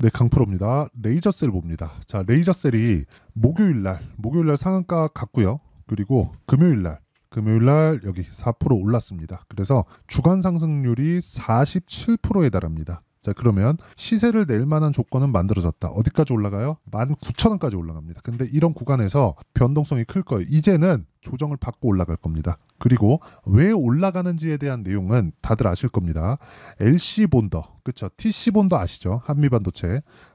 네, 강프로입니다. 레이저셀 봅니다. 자, 레이저셀이 목요일날 상한가 갔고요. 그리고 금요일날 여기 4% 올랐습니다. 그래서 주간 상승률이 47%에 달합니다. 자, 그러면 시세를 낼 만한 조건은 만들어졌다. 어디까지 올라가요? 19,000원까지 올라갑니다. 근데 이런 구간에서 변동성이 클 거예요. 이제는 조정을 받고 올라갈 겁니다. 그리고 왜 올라가는지에 대한 내용은 다들 아실 겁니다. LC 본더, 그쵸? TC 본더 아시죠?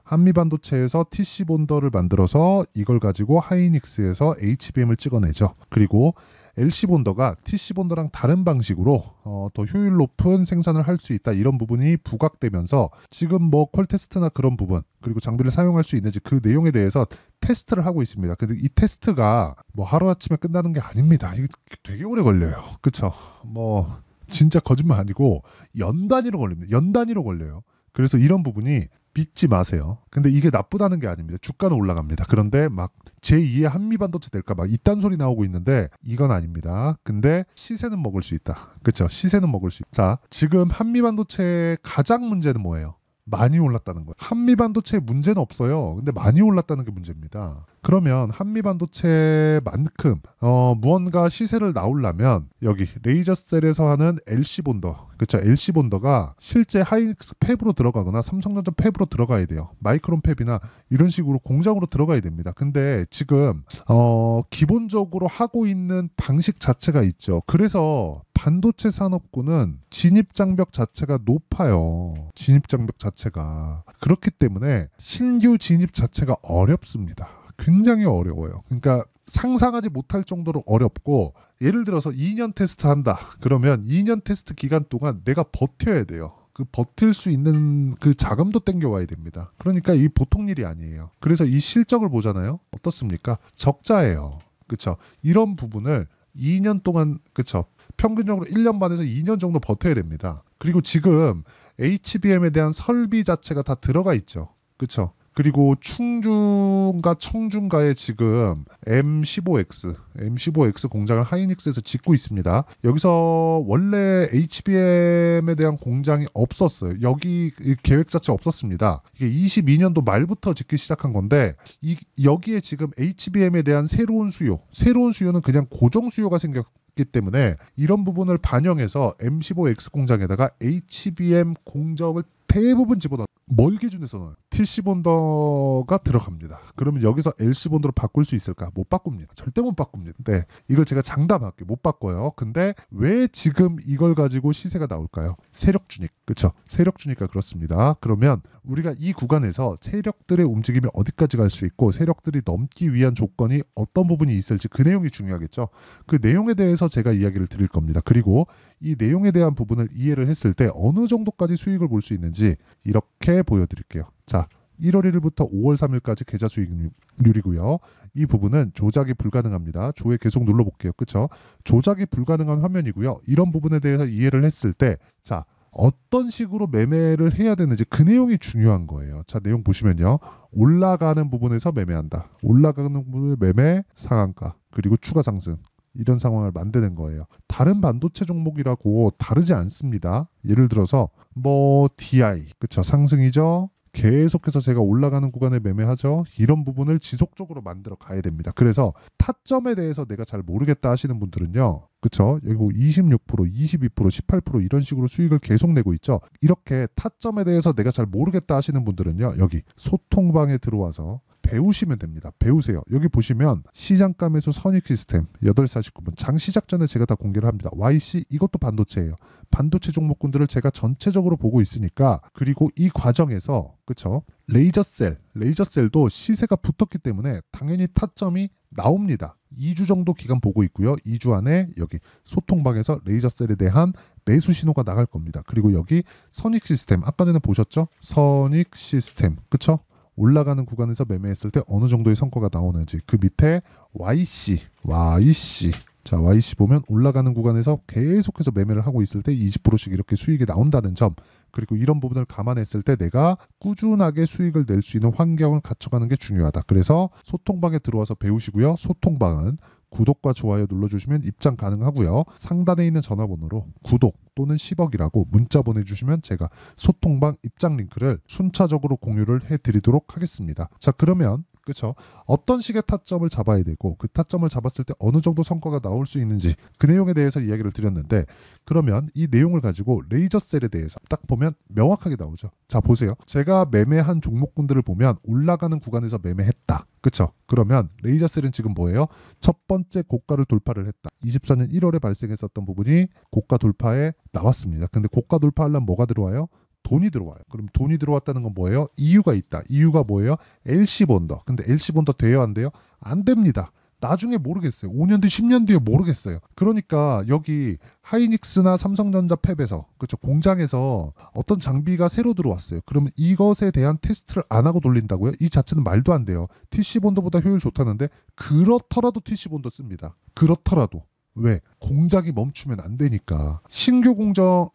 한미반도체에서 TC 본더를 만들어서 이걸 가지고 하이닉스에서 HBM을 찍어내죠. 그리고 LC 본더가 TC 본더랑 다른 방식으로 더 효율 높은 생산을 할 수 있다, 이런 부분이 부각되면서 지금 뭐 퀄 테스트나 그런 부분, 그리고 장비를 사용할 수 있는지 그 내용에 대해서 테스트를 하고 있습니다. 근데 이 테스트가 뭐 하루아침에 끝나는 게 아닙니다. 이게 되게 오래 걸려요. 그쵸? 뭐 진짜 거짓말 아니고 연 단위로 걸립니다. 연 단위로 걸려요. 그래서 이런 부분이 믿지 마세요. 근데 이게 나쁘다는 게 아닙니다. 주가는 올라갑니다. 그런데 막 제2의 한미반도체 될까 막 이딴 소리 나오고 있는데 이건 아닙니다. 근데 시세는 먹을 수 있다. 그렇죠? 시세는 먹을 수 있다. 자, 지금 한미반도체의 가장 문제는 뭐예요? 많이 올랐다는 거예요. 한미반도체에 문제는 없어요. 근데 많이 올랐다는 게 문제입니다. 그러면 한미반도체만큼 무언가 시세를 나오려면 여기 레이저셀에서 하는 LC 본더, 그렇죠? LC 본더가 실제 하이닉스 팹으로 들어가거나 삼성전자 팹으로 들어가야 돼요. 마이크론 팹이나 이런 식으로 공장으로 들어가야 됩니다. 근데 지금 기본적으로 하고 있는 방식 자체가 있죠. 그래서 반도체 산업군은 진입장벽 자체가 높아요. 진입장벽 자체가. 그렇기 때문에 신규 진입 자체가 어렵습니다. 굉장히 어려워요. 그러니까 상상하지 못할 정도로 어렵고, 예를 들어서 2년 테스트 한다. 그러면 2년 테스트 기간 동안 내가 버텨야 돼요. 그 버틸 수 있는 그 자금도 땡겨와야 됩니다. 그러니까 이 보통 일이 아니에요. 그래서 이 실적을 보잖아요. 어떻습니까? 적자예요. 그렇죠? 이런 부분을 2년 동안, 그렇죠? 평균적으로 1년 반에서 2년 정도 버텨야 됩니다. 그리고 지금 HBM에 대한 설비 자체가 다 들어가 있죠. 그렇죠? 그리고 충중과 청중가에 지금 M15X 공장을 하이닉스에서 짓고 있습니다. 여기서 원래 HBM에 대한 공장이 없었어요. 여기 계획 자체 없었습니다. 이게 22년도 말부터 짓기 시작한 건데, 여기에 지금 HBM에 대한 새로운 수요는 그냥 고정 수요가 생겼기 때문에 이런 부분을 반영해서 M15X 공장에다가 HBM 공정을 대부분 집어넣어. 뭘 기준에서는 TC 본더가 들어갑니다. 그러면 여기서 LC 본더로 바꿀 수 있을까? 못 바꿉니다. 절대 못 바꿉니다. 네, 이걸 제가 장담할게요. 못 바꿔요. 근데 왜 지금 이걸 가지고 시세가 나올까요? 세력 주닉, 그렇죠? 세력 주니까 그렇습니다. 그러면 우리가 이 구간에서 세력들의 움직임이 어디까지 갈 수 있고, 세력들이 넘기 위한 조건이 어떤 부분이 있을지, 그 내용이 중요하겠죠. 그 내용에 대해서 제가 이야기를 드릴 겁니다. 그리고 이 내용에 대한 부분을 이해를 했을 때 어느 정도까지 수익을 볼 수 있는지 이렇게 보여드릴게요. 자, 1월 1일부터 5월 3일까지 계좌 수익률이고요. 이 부분은 조작이 불가능합니다. 조회 계속 눌러볼게요. 그렇죠? 조작이 불가능한 화면이고요. 이런 부분에 대해서 이해를 했을 때, 자, 어떤 식으로 매매를 해야 되는지 그 내용이 중요한 거예요. 자, 내용 보시면요. 올라가는 부분에서 매매한다. 올라가는 부분을 매매, 상한가, 그리고 추가 상승. 이런 상황을 만드는 거예요. 다른 반도체 종목이라고 다르지 않습니다. 예를 들어서 뭐 DI, 그쵸? 상승이죠. 계속해서 제가 올라가는 구간에 매매하죠. 이런 부분을 지속적으로 만들어 가야 됩니다. 그래서 타점에 대해서 내가 잘 모르겠다 하시는 분들은요. 그쵸? 여기 26%, 22%, 18% 이런 식으로 수익을 계속 내고 있죠. 이렇게 타점에 대해서 내가 잘 모르겠다 하시는 분들은요. 여기 소통방에 들어와서 배우시면 됩니다. 배우세요. 여기 보시면 시장가 매수 선익 시스템 8시 49분 장 시작 전에 제가 다 공개를 합니다. YC 이것도 반도체예요. 반도체 종목군들을 제가 전체적으로 보고 있으니까. 그리고 이 과정에서 그쵸? 레이저셀도 시세가 붙었기 때문에 당연히 타점이 나옵니다. 2주 정도 기간 보고 있고요. 2주 안에 여기 소통방에서 레이저셀에 대한 매수 신호가 나갈 겁니다. 그리고 여기 선익 시스템 아까 전에 보셨죠? 선익 시스템 그쵸? 올라가는 구간에서 매매했을 때 어느 정도의 성과가 나오는지. 그 밑에 YC 자, YC 보면 올라가는 구간에서 계속해서 매매를 하고 있을 때 20%씩 이렇게 수익이 나온다는 점. 그리고 이런 부분을 감안했을 때 내가 꾸준하게 수익을 낼 수 있는 환경을 갖춰가는 게 중요하다. 그래서 소통방에 들어와서 배우시고요. 소통방은 구독과 좋아요 눌러주시면 입장 가능하고요. 상단에 있는 전화번호로 구독 또는 10억이라고 문자 보내주시면 제가 소통방 입장 링크를 순차적으로 공유를 해드리도록 하겠습니다. 자, 그러면 그렇죠. 어떤 식의 타점을 잡아야 되고 그 타점을 잡았을 때 어느 정도 성과가 나올 수 있는지 그 내용에 대해서 이야기를 드렸는데, 그러면 이 내용을 가지고 레이저셀에 대해서 딱 보면 명확하게 나오죠. 자, 보세요. 제가 매매한 종목군들을 보면 올라가는 구간에서 매매했다. 그렇죠. 그러면 레이저셀은 지금 뭐예요? 첫 번째 고가를 돌파를 했다. 24년 1월에 발생했었던 부분이 고가 돌파에 나왔습니다. 근데 고가 돌파하려면 뭐가 들어와요? 돈이 들어와요. 그럼 돈이 들어왔다는 건 뭐예요? 이유가 있다. 이유가 뭐예요? LC본더. 근데 LC본더 돼요? 안 돼요? 안 됩니다. 나중에 모르겠어요. 5년 뒤, 10년 뒤에 모르겠어요. 그러니까 여기 하이닉스나 삼성전자 팹에서, 그렇죠, 공장에서 어떤 장비가 새로 들어왔어요. 그러면 이것에 대한 테스트를 안 하고 돌린다고요? 이 자체는 말도 안 돼요. TC본더보다 효율 좋다는데 그렇더라도 TC본더 씁니다. 그렇더라도. 왜? 공장이 멈추면 안 되니까. 신규 공정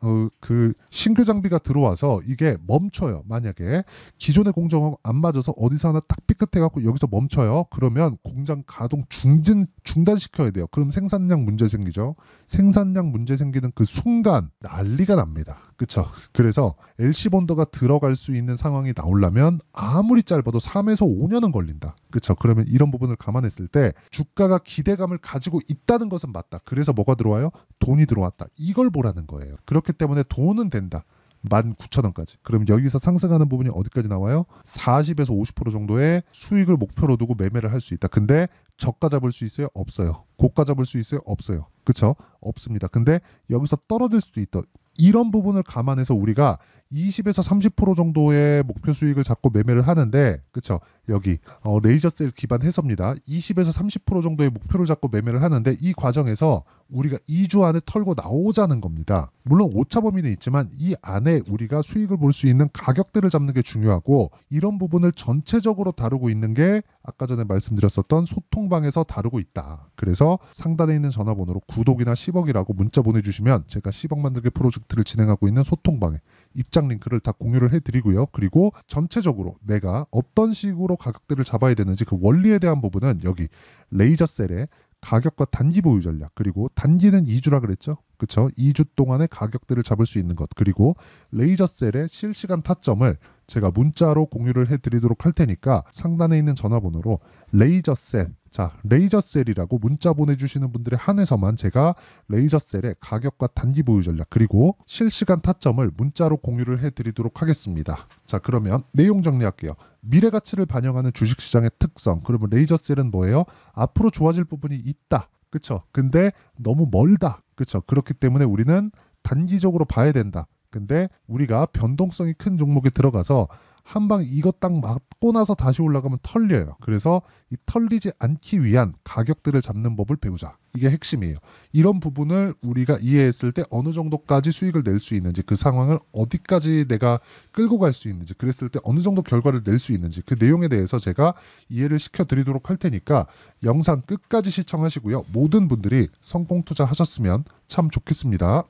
신규 장비가 들어와서 이게 멈춰요. 만약에 기존의 공정하고 안 맞아서 어디서 하나 딱 삐끗해 갖고 여기서 멈춰요. 그러면 공장 가동 중단시켜야 돼요. 그럼 생산량 문제 생기죠. 생산량 문제 생기는 그 순간 난리가 납니다. 그렇죠? 그래서 LC본더가 들어갈 수 있는 상황이 나오려면 아무리 짧아도 3에서 5년은 걸린다. 그렇죠? 그러면 이런 부분을 감안했을 때 주가가 기대감을 가지고 있다는 것은 맞다. 그래서 뭐가 들어와요? 돈이 들어왔다. 이걸 보라는 거예요. 그렇기 때문에 돈은 된다. 19,000원까지. 그럼 여기서 상승하는 부분이 어디까지 나와요? 40에서 50% 정도의 수익을 목표로 두고 매매를 할 수 있다. 근데 저가 잡을 수 있어요? 없어요. 고가 잡을 수 있어요? 없어요. 그쵸? 없습니다. 근데 여기서 떨어질 수도 있다. 이런 부분을 감안해서 우리가 20에서 30% 정도의 목표 수익을 잡고 매매를 하는데, 그쵸? 여기 레이저셀 기반해서입니다. 20에서 30% 정도의 목표를 잡고 매매를 하는데 이 과정에서 우리가 2주 안에 털고 나오자는 겁니다. 물론 오차 범위는 있지만 이 안에 우리가 수익을 볼 수 있는 가격대를 잡는 게 중요하고, 이런 부분을 전체적으로 다루고 있는 게 아까 전에 말씀드렸었던 소통방에서 다루고 있다. 그래서 상단에 있는 전화번호로 구독이나 10억이라고 문자 보내주시면 제가 10억 만들기 프로젝트를 진행하고 있는 소통방에 입장 링크를 다 공유를 해드리고요. 그리고 전체적으로 내가 어떤 식으로 가격대를 잡아야 되는지 그 원리에 대한 부분은 여기 레이저셀의 가격과 단기 보유 전략, 그리고 단기는 2주라 그랬죠. 그쵸? 2주 동안의 가격대를 잡을 수 있는 것, 그리고 레이저셀의 실시간 타점을 제가 문자로 공유를 해드리도록 할 테니까 상단에 있는 전화번호로 레이저셀, 자, 레이저셀이라고 문자 보내주시는 분들에 한해서만 제가 레이저셀의 가격과 단기 보유 전략 그리고 실시간 타점을 문자로 공유를 해드리도록 하겠습니다. 자, 그러면 내용 정리할게요. 미래 가치를 반영하는 주식시장의 특성. 그러면 레이저셀은 뭐예요? 앞으로 좋아질 부분이 있다. 그쵸? 근데 너무 멀다. 그쵸? 그렇기 때문에 우리는 단기적으로 봐야 된다. 근데 우리가 변동성이 큰 종목에 들어가서 한방 이거 딱 맞고 나서 다시 올라가면 털려요. 그래서 이 털리지 않기 위한 가격들을 잡는 법을 배우자. 이게 핵심이에요. 이런 부분을 우리가 이해했을 때 어느 정도까지 수익을 낼 수 있는지, 그 상황을 어디까지 내가 끌고 갈 수 있는지, 그랬을 때 어느 정도 결과를 낼 수 있는지 그 내용에 대해서 제가 이해를 시켜드리도록 할 테니까 영상 끝까지 시청하시고요. 모든 분들이 성공 투자하셨으면 참 좋겠습니다.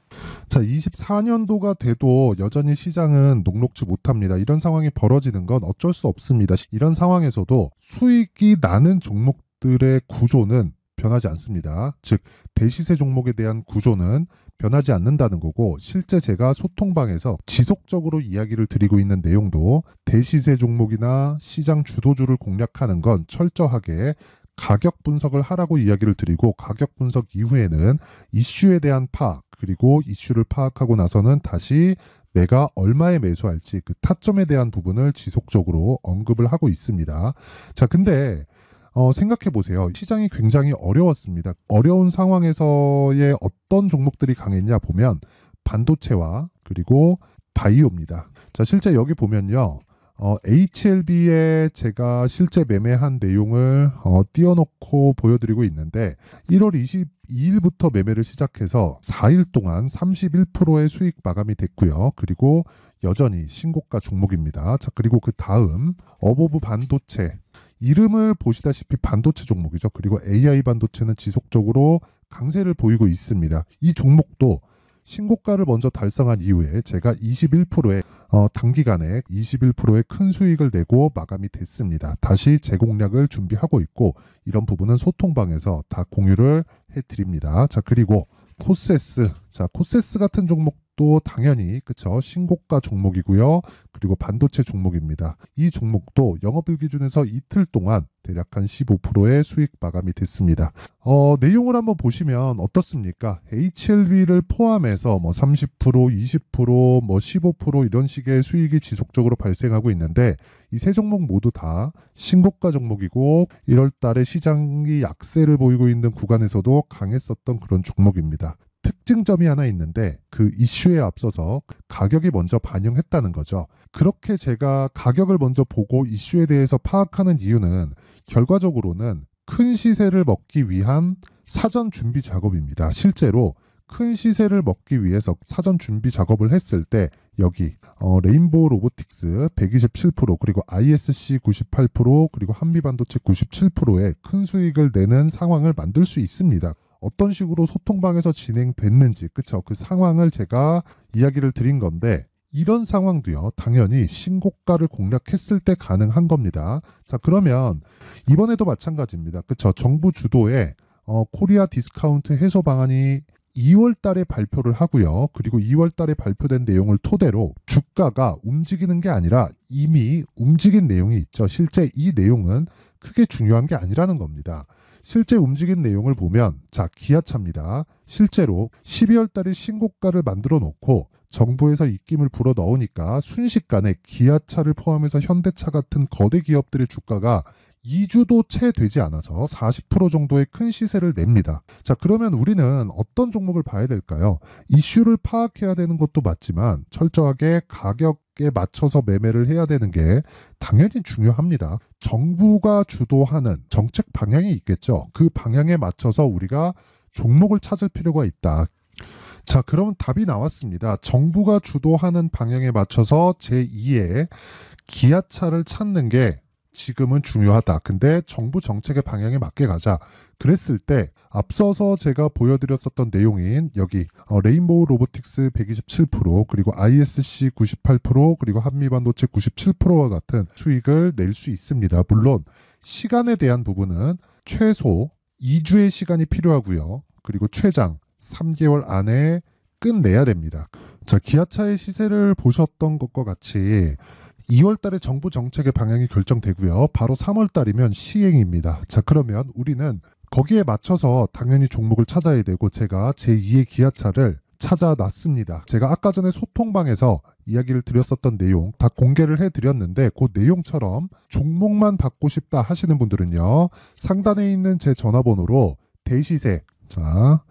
자, 24년도가 돼도 여전히 시장은 녹록지 못합니다. 이런 상황이 벌어지는 건 어쩔 수 없습니다. 이런 상황에서도 수익이 나는 종목들의 구조는 변하지 않습니다. 즉 대시세 종목에 대한 구조는 변하지 않는다는 거고, 실제 제가 소통방에서 지속적으로 이야기를 드리고 있는 내용도 대시세 종목이나 시장 주도주를 공략하는 건 철저하게 가격 분석을 하라고 이야기를 드리고, 가격 분석 이후에는 이슈에 대한 파악, 그리고 이슈를 파악하고 나서는 다시 내가 얼마에 매수할지 그 타점에 대한 부분을 지속적으로 언급을 하고 있습니다. 자, 근데 생각해 보세요. 시장이 굉장히 어려웠습니다. 어려운 상황에서의 어떤 종목들이 강했냐 보면 반도체와 그리고 바이오입니다. 자, 실제 여기 보면요. HLB에 제가 실제 매매한 내용을 띄워놓고 보여드리고 있는데 1월 22일부터 매매를 시작해서 4일 동안 31%의 수익 마감이 됐고요. 그리고 여전히 신고가 종목입니다. 자, 그리고 그 다음 어보브 반도체, 이름을 보시다시피 반도체 종목이죠. 그리고 AI 반도체는 지속적으로 강세를 보이고 있습니다. 이 종목도 신고가를 먼저 달성한 이후에 제가 21%의 단기간에 21%의 큰 수익을 내고 마감이 됐습니다. 다시 재공략을 준비하고 있고 이런 부분은 소통방에서 다 공유를 해드립니다. 자, 그리고 코세스. 자, 코세스 같은 종목도 당연히 그쵸, 신고가 종목이고요. 그리고 반도체 종목입니다. 이 종목도 영업일 기준에서 이틀 동안 대략 한 15%의 수익 마감이 됐습니다. 내용을 한번 보시면 어떻습니까? HLB를 포함해서 뭐 30%, 20%, 뭐 15% 이런 식의 수익이 지속적으로 발생하고 있는데 이 세 종목 모두 다 신고가 종목이고 1월 달에 시장이 약세를 보이고 있는 구간에서도 강했었던 그런 종목입니다. 특징점이 하나 있는데 그 이슈에 앞서서 가격이 먼저 반영했다는 거죠. 그렇게 제가 가격을 먼저 보고 이슈에 대해서 파악하는 이유는 결과적으로는 큰 시세를 먹기 위한 사전 준비 작업입니다. 실제로 큰 시세를 먹기 위해서 사전 준비 작업을 했을 때 여기 레인보우 로보틱스 127% 그리고 ISC 98% 그리고 한미반도체 97%의 큰 수익을 내는 상황을 만들 수 있습니다. 어떤 식으로 소통방에서 진행됐는지 그쵸, 그 상황을 제가 이야기를 드린 건데 이런 상황도요 당연히 신고가를 공략했을 때 가능한 겁니다. 자, 그러면 이번에도 마찬가지입니다. 그쵸, 정부 주도의 코리아 디스카운트 해소 방안이 2월 달에 발표를 하고요. 그리고 2월 달에 발표된 내용을 토대로 주가가 움직이는 게 아니라 이미 움직인 내용이 있죠. 실제 이 내용은 크게 중요한 게 아니라는 겁니다. 실제 움직인 내용을 보면 자, 기아차입니다. 실제로 12월 달에 신고가를 만들어 놓고 정부에서 입김을 불어 넣으니까 순식간에 기아차를 포함해서 현대차 같은 거대 기업들의 주가가 2주도 채 되지 않아서 40% 정도의 큰 시세를 냅니다. 자, 그러면 우리는 어떤 종목을 봐야 될까요? 이슈를 파악해야 되는 것도 맞지만 철저하게 가격에 맞춰서 매매를 해야 되는 게 당연히 중요합니다. 정부가 주도하는 정책 방향이 있겠죠. 그 방향에 맞춰서 우리가 종목을 찾을 필요가 있다. 자, 그러면 답이 나왔습니다. 정부가 주도하는 방향에 맞춰서 제2의 기아차를 찾는 게 지금은 중요하다. 근데 정부 정책의 방향에 맞게 가자. 그랬을 때 앞서서 제가 보여드렸었던 내용인 여기 레인보우 로보틱스 127% 그리고 ISC 98% 그리고 한미반도체 97%와 같은 수익을 낼 수 있습니다. 물론 시간에 대한 부분은 최소 2주의 시간이 필요하고요. 그리고 최장 3개월 안에 끝내야 됩니다. 자, 기아차의 시세를 보셨던 것과 같이 2월 달에 정부 정책의 방향이 결정되고요. 바로 3월 달이면 시행입니다. 자, 그러면 우리는 거기에 맞춰서 당연히 종목을 찾아야 되고 제가 제2의 기아차를 찾아놨습니다. 제가 아까 전에 소통방에서 이야기를 드렸었던 내용 다 공개를 해드렸는데 그 내용처럼 종목만 받고 싶다 하시는 분들은요. 상단에 있는 제 전화번호로 대시세, 자,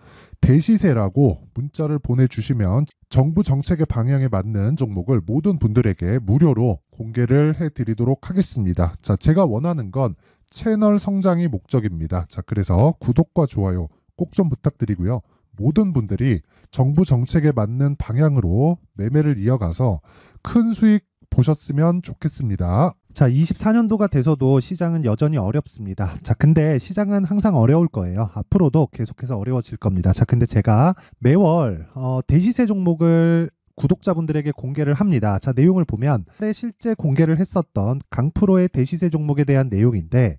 대시세라고 문자를 보내주시면 정부 정책의 방향에 맞는 종목을 모든 분들에게 무료로 공개를 해드리도록 하겠습니다. 자, 제가 원하는 건 채널 성장이 목적입니다. 자, 그래서 구독과 좋아요 꼭 좀 부탁드리고요. 모든 분들이 정부 정책에 맞는 방향으로 매매를 이어가서 큰 수익 보셨으면 좋겠습니다. 자, 24년도가 돼서도 시장은 여전히 어렵습니다. 자, 근데 시장은 항상 어려울 거예요. 앞으로도 계속해서 어려워질 겁니다. 자, 근데 제가 매월 대시세 종목을 구독자분들에게 공개를 합니다. 자, 내용을 보면 실제 공개를 했었던 강프로의 대시세 종목에 대한 내용인데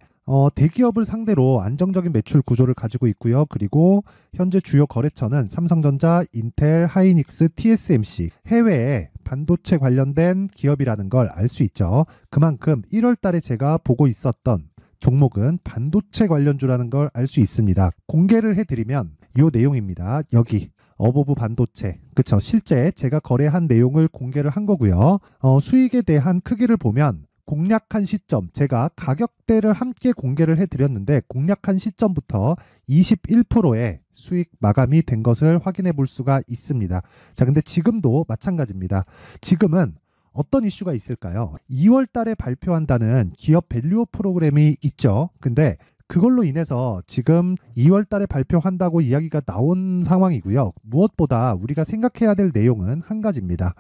대기업을 상대로 안정적인 매출 구조를 가지고 있고요. 그리고 현재 주요 거래처는 삼성전자, 인텔, 하이닉스, TSMC, 해외에 반도체 관련된 기업이라는 걸 알 수 있죠. 그만큼 1월 달에 제가 보고 있었던 종목은 반도체 관련주라는 걸 알 수 있습니다. 공개를 해드리면 이 내용입니다. 여기 어보브 반도체, 그쵸? 실제 제가 거래한 내용을 공개를 한 거고요. 수익에 대한 크기를 보면 공략한 시점, 제가 가격대를 함께 공개를 해드렸는데 공략한 시점부터 21%의 수익 마감이 된 것을 확인해 볼 수가 있습니다. 자, 근데 지금도 마찬가지입니다. 지금은 어떤 이슈가 있을까요? 2월 달에 발표한다는 기업 밸류업 프로그램이 있죠. 근데 그걸로 인해서 지금 2월 달에 발표한다고 이야기가 나온 상황이고요. 무엇보다 우리가 생각해야 될 내용은 한 가지입니다.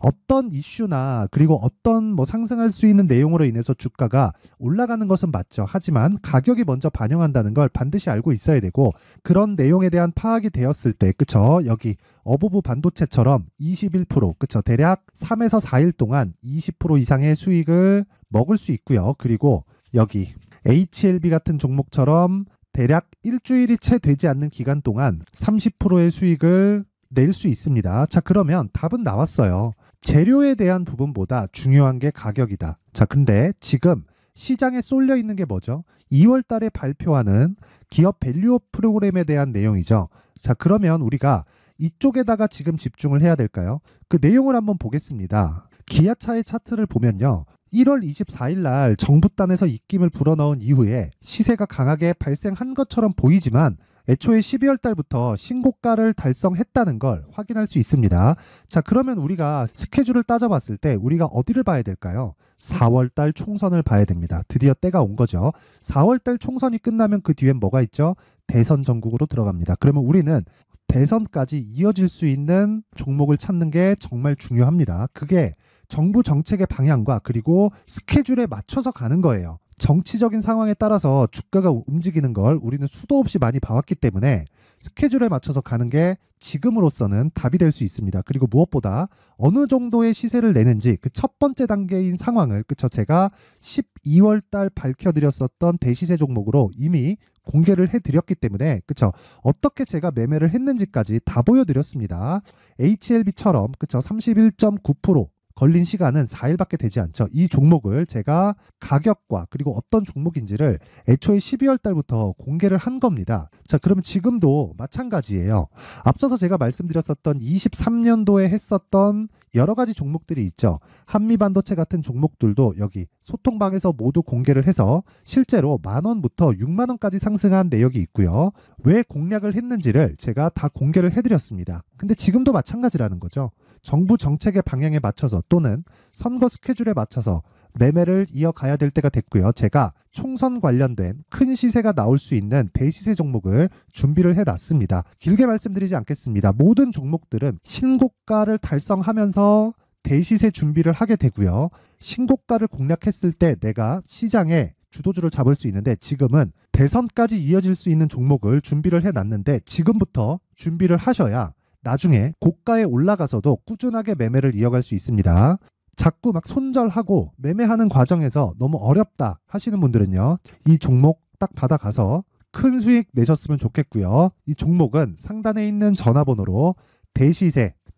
어떤 이슈나 그리고 어떤 뭐 상승할 수 있는 내용으로 인해서 주가가 올라가는 것은 맞죠. 하지만 가격이 먼저 반영한다는 걸 반드시 알고 있어야 되고, 그런 내용에 대한 파악이 되었을 때, 그쵸? 여기 어부부 반도체처럼 21%, 그쵸? 대략 3에서 4일 동안 20% 이상의 수익을 먹을 수 있고요. 그리고 여기 HLB 같은 종목처럼 대략 일주일이 채 되지 않는 기간 동안 30%의 수익을 낼 수 있습니다. 자, 그러면 답은 나왔어요. 재료에 대한 부분보다 중요한 게 가격이다. 자, 근데 지금 시장에 쏠려 있는 게 뭐죠? 2월 달에 발표하는 기업 밸류업 프로그램에 대한 내용이죠. 자, 그러면 우리가 이쪽에다가 지금 집중을 해야 될까요? 그 내용을 한번 보겠습니다. 기아차의 차트를 보면요. 1월 24일 날 정부단에서 입김을 불어넣은 이후에 시세가 강하게 발생한 것처럼 보이지만 애초에 12월 달부터 신고가를 달성했다는 걸 확인할 수 있습니다. 자, 그러면 우리가 스케줄을 따져봤을 때 우리가 어디를 봐야 될까요? 4월 달 총선을 봐야 됩니다. 드디어 때가 온 거죠. 4월 달 총선이 끝나면 그 뒤엔 뭐가 있죠? 대선 전국으로 들어갑니다. 그러면 우리는 대선까지 이어질 수 있는 종목을 찾는 게 정말 중요합니다. 그게 정부 정책의 방향과 그리고 스케줄에 맞춰서 가는 거예요. 정치적인 상황에 따라서 주가가 움직이는 걸 우리는 수도 없이 많이 봐왔기 때문에 스케줄에 맞춰서 가는 게 지금으로서는 답이 될 수 있습니다. 그리고 무엇보다 어느 정도의 시세를 내는지 그 첫 번째 단계인 상황을, 그쵸, 제가 12월 달 밝혀드렸었던 대시세 종목으로 이미 공개를 해드렸기 때문에, 그쵸, 어떻게 제가 매매를 했는지까지 다 보여드렸습니다. HLB처럼, 그쵸, 31.9% 걸린 시간은 4일밖에 되지 않죠. 이 종목을 제가 가격과 그리고 어떤 종목인지를 애초에 12월 달부터 공개를 한 겁니다. 자, 그러면 지금도 마찬가지예요. 앞서서 제가 말씀드렸었던 23년도에 했었던 여러 가지 종목들이 있죠. 한미반도체 같은 종목들도 여기 소통방에서 모두 공개를 해서 실제로 10,000원부터 60,000원까지 상승한 내역이 있고요. 왜 공략을 했는지를 제가 다 공개를 해드렸습니다. 근데 지금도 마찬가지라는 거죠. 정부 정책의 방향에 맞춰서 또는 선거 스케줄에 맞춰서 매매를 이어가야 될 때가 됐고요. 제가 총선 관련된 큰 시세가 나올 수 있는 대시세 종목을 준비를 해놨습니다. 길게 말씀드리지 않겠습니다. 모든 종목들은 신고가를 달성하면서 대시세 준비를 하게 되고요. 신고가를 공략했을 때 내가 시장에 주도주를 잡을 수 있는데, 지금은 대선까지 이어질 수 있는 종목을 준비를 해놨는데 지금부터 준비를 하셔야 나중에 고가에 올라가서도 꾸준하게 매매를 이어갈 수 있습니다. 자꾸 막 손절하고 매매하는 과정에서 너무 어렵다 하시는 분들은요, 이 종목 딱 받아가서 큰 수익 내셨으면 좋겠고요. 이 종목은 상단에 있는 전화번호로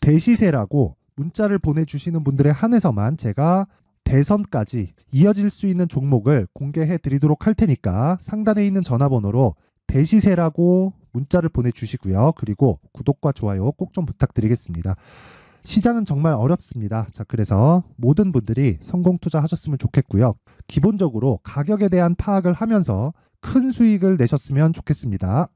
대시세라고 문자를 보내주시는 분들에 한해서만 제가 대선까지 이어질 수 있는 종목을 공개해 드리도록 할 테니까 상단에 있는 전화번호로 대시세라고 문자를 보내주시고요. 그리고 구독과 좋아요 꼭 좀 부탁드리겠습니다. 시장은 정말 어렵습니다. 자, 그래서 모든 분들이 성공 투자하셨으면 좋겠고요. 기본적으로 가격에 대한 파악을 하면서 큰 수익을 내셨으면 좋겠습니다.